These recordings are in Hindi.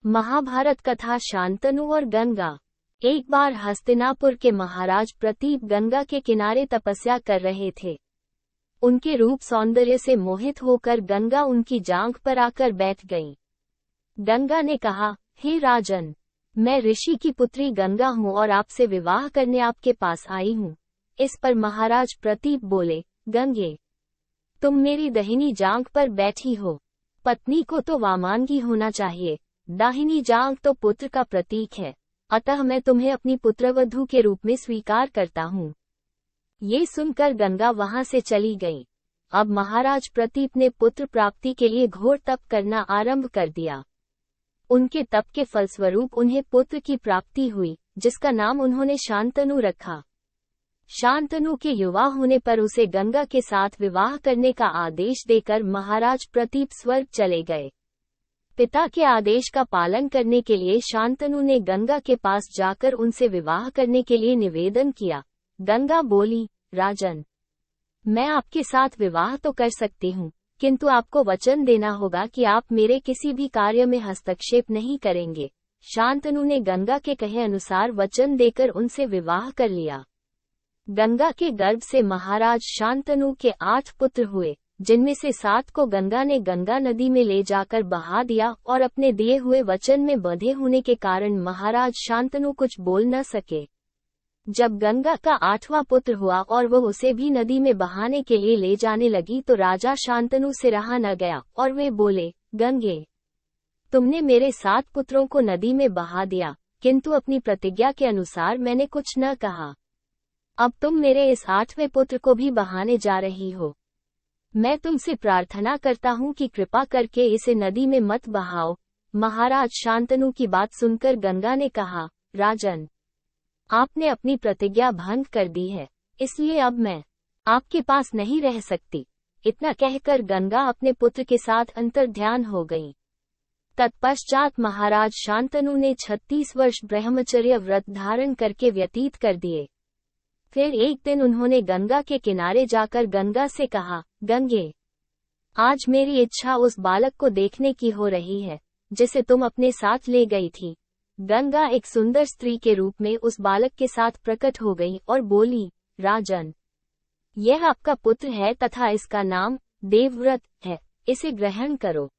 महाभारत कथा शांतनु और गंगा। एक बार हस्तिनापुर के महाराज प्रतीप गंगा के किनारे तपस्या कर रहे थे। उनके रूप सौंदर्य से मोहित होकर गंगा उनकी जांघ पर आकर बैठ गई। गंगा ने कहा, हे राजन, मैं ऋषि की पुत्री गंगा हूँ और आपसे विवाह करने आपके पास आई हूँ। इस पर महाराज प्रतीप बोले, गंगे, तुम मेरी दाहिनी जांघ पर बैठी हो। पत्नी को तो वामांगी होना चाहिए, दाहिनी जांघ तो पुत्र का प्रतीक है, अतः मैं तुम्हें अपनी पुत्रवधू के रूप में स्वीकार करता हूँ। ये सुनकर गंगा वहां से चली गई। अब महाराज प्रतीप ने पुत्र प्राप्ति के लिए घोर तप करना आरंभ कर दिया। उनके तप के फलस्वरूप उन्हें पुत्र की प्राप्ति हुई, जिसका नाम उन्होंने शांतनु रखा। शांतनु के युवा होने पर उसे गंगा के साथ विवाह करने का आदेश देकर महाराज प्रतीप स्वर्ग चले गए। पिता के आदेश का पालन करने के लिए शांतनु ने गंगा के पास जाकर उनसे विवाह करने के लिए निवेदन किया। गंगा बोली, राजन, मैं आपके साथ विवाह तो कर सकती हूँ, किंतु आपको वचन देना होगा कि आप मेरे किसी भी कार्य में हस्तक्षेप नहीं करेंगे। शांतनु ने गंगा के कहे अनुसार वचन देकर उनसे विवाह कर लिया। गंगा के गर्भ से महाराज शांतनु के 8 पुत्र हुए, जिनमें से 7 को गंगा ने गंगा नदी में ले जाकर बहा दिया और अपने दिए हुए वचन में बंधे होने के कारण महाराज शांतनु कुछ बोल न सके। जब गंगा का 8वां पुत्र हुआ और वह उसे भी नदी में बहाने के लिए ले जाने लगी तो राजा शांतनु से रहा न गया और वे बोले, गंगे, तुमने मेरे 7 पुत्रों को नदी में बहा दिया, किंतु अपनी प्रतिज्ञा के अनुसार मैंने कुछ न कहा। अब तुम मेरे इस 8वें पुत्र को भी बहाने जा रही हो। मैं तुमसे प्रार्थना करता हूँ कि कृपा करके इसे नदी में मत बहाओ। महाराज शांतनु की बात सुनकर गंगा ने कहा, राजन, आपने अपनी प्रतिज्ञा भंग कर दी है, इसलिए अब मैं आपके पास नहीं रह सकती। इतना कहकर गंगा अपने पुत्र के साथ अंतर्ध्यान हो गई। तत्पश्चात महाराज शांतनु ने 36 वर्ष ब्रह्मचर्य व्रत धारण करके व्यतीत कर दिए। फिर एक दिन उन्होंने गंगा के किनारे जाकर गंगा से कहा, गंगे, आज मेरी इच्छा उस बालक को देखने की हो रही है, जिसे तुम अपने साथ ले गई थी। गंगा एक सुंदर स्त्री के रूप में उस बालक के साथ प्रकट हो गई और बोली, राजन, यह आपका पुत्र है तथा इसका नाम देवव्रत है, इसे ग्रहण करो।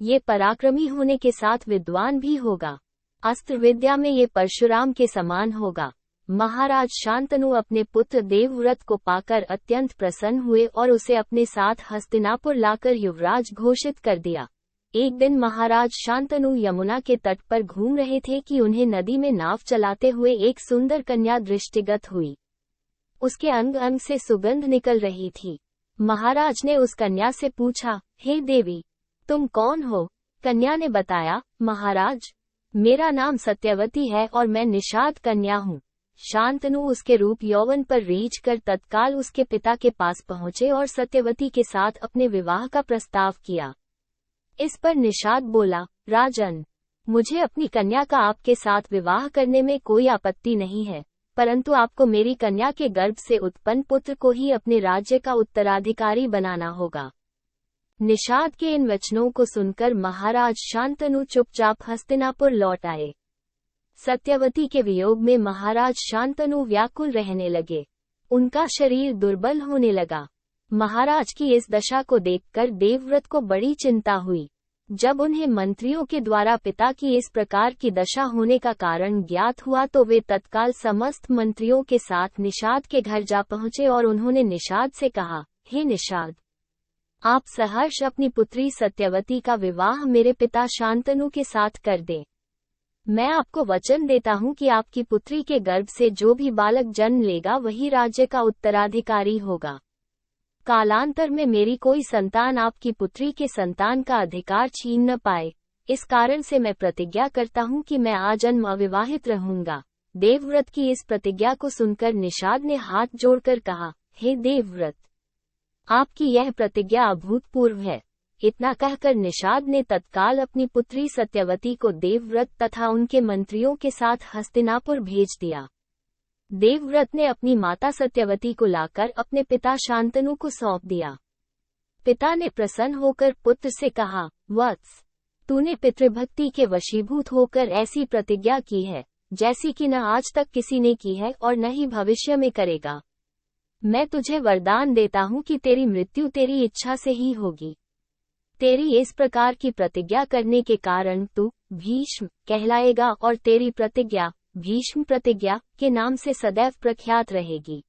ये पराक्रमी होने के साथ विद्वान भी होगा, अस्त्र विद्या में ये परशुराम के समान होगा। महाराज शांतनु अपने पुत्र देवव्रत को पाकर अत्यंत प्रसन्न हुए और उसे अपने साथ हस्तिनापुर लाकर युवराज घोषित कर दिया। एक दिन महाराज शांतनु यमुना के तट पर घूम रहे थे कि उन्हें नदी में नाव चलाते हुए एक सुंदर कन्या दृष्टिगत हुई। उसके अंग अंग से सुगंध निकल रही थी। महाराज ने उस कन्या से पूछा, हे देवी, तुम कौन हो? कन्या ने बताया, महाराज, मेरा नाम सत्यवती है और मैं निषाद कन्या हूँ। शांतनु उसके रूप यौवन पर रीझ कर तत्काल उसके पिता के पास पहुँचे और सत्यवती के साथ अपने विवाह का प्रस्ताव किया। इस पर निषाद बोला, राजन, मुझे अपनी कन्या का आपके साथ विवाह करने में कोई आपत्ति नहीं है, परंतु आपको मेरी कन्या के गर्भ से उत्पन्न पुत्र को ही अपने राज्य का उत्तराधिकारी बनाना होगा। निषाद के इन वचनों को सुनकर महाराज शांतनु चुपचाप हस्तिनापुर लौट आए। सत्यवती के वियोग में महाराज शांतनु व्याकुल रहने लगे। उनका शरीर दुर्बल होने लगा। महाराज की इस दशा को देखकर देवव्रत को बड़ी चिंता हुई। जब उन्हें मंत्रियों के द्वारा पिता की इस प्रकार की दशा होने का कारण ज्ञात हुआ तो वे तत्काल समस्त मंत्रियों के साथ निषाद के घर जा पहुंचे और उन्होंने निषाद से कहा, हे निषाद, आप सहर्ष अपनी पुत्री सत्यवती का विवाह मेरे पिता शांतनु के साथ कर दें। मैं आपको वचन देता हूँ कि आपकी पुत्री के गर्भ से जो भी बालक जन्म लेगा वही राज्य का उत्तराधिकारी होगा। कालांतर में मेरी कोई संतान आपकी पुत्री के संतान का अधिकार छीन न पाए। इस कारण से मैं प्रतिज्ञा करता हूँ कि मैं आजन्म अविवाहित रहूंगा। देवव्रत की इस प्रतिज्ञा को सुनकर निषाद ने हाथ जोड़कर कहा, हे देवव्रत, आपकी यह प्रतिज्ञा अभूतपूर्व है। इतना कहकर निषाद ने तत्काल अपनी पुत्री सत्यवती को देवव्रत तथा उनके मंत्रियों के साथ हस्तिनापुर भेज दिया। देवव्रत ने अपनी माता सत्यवती को लाकर अपने पिता शांतनु को सौंप दिया। पिता ने प्रसन्न होकर पुत्र से कहा, वत्स, तूने पितृभक्ति के वशीभूत होकर ऐसी प्रतिज्ञा की है जैसी कि न आज तक किसी ने की है और न ही भविष्य में करेगा। मैं तुझे वरदान देता हूँ कि तेरी मृत्यु तेरी इच्छा से ही होगी। तेरी इस प्रकार की प्रतिज्ञा करने के कारण तू भीष्म कहलाएगा और तेरी प्रतिज्ञा भीष्म प्रतिज्ञा के नाम से सदैव प्रख्यात रहेगी।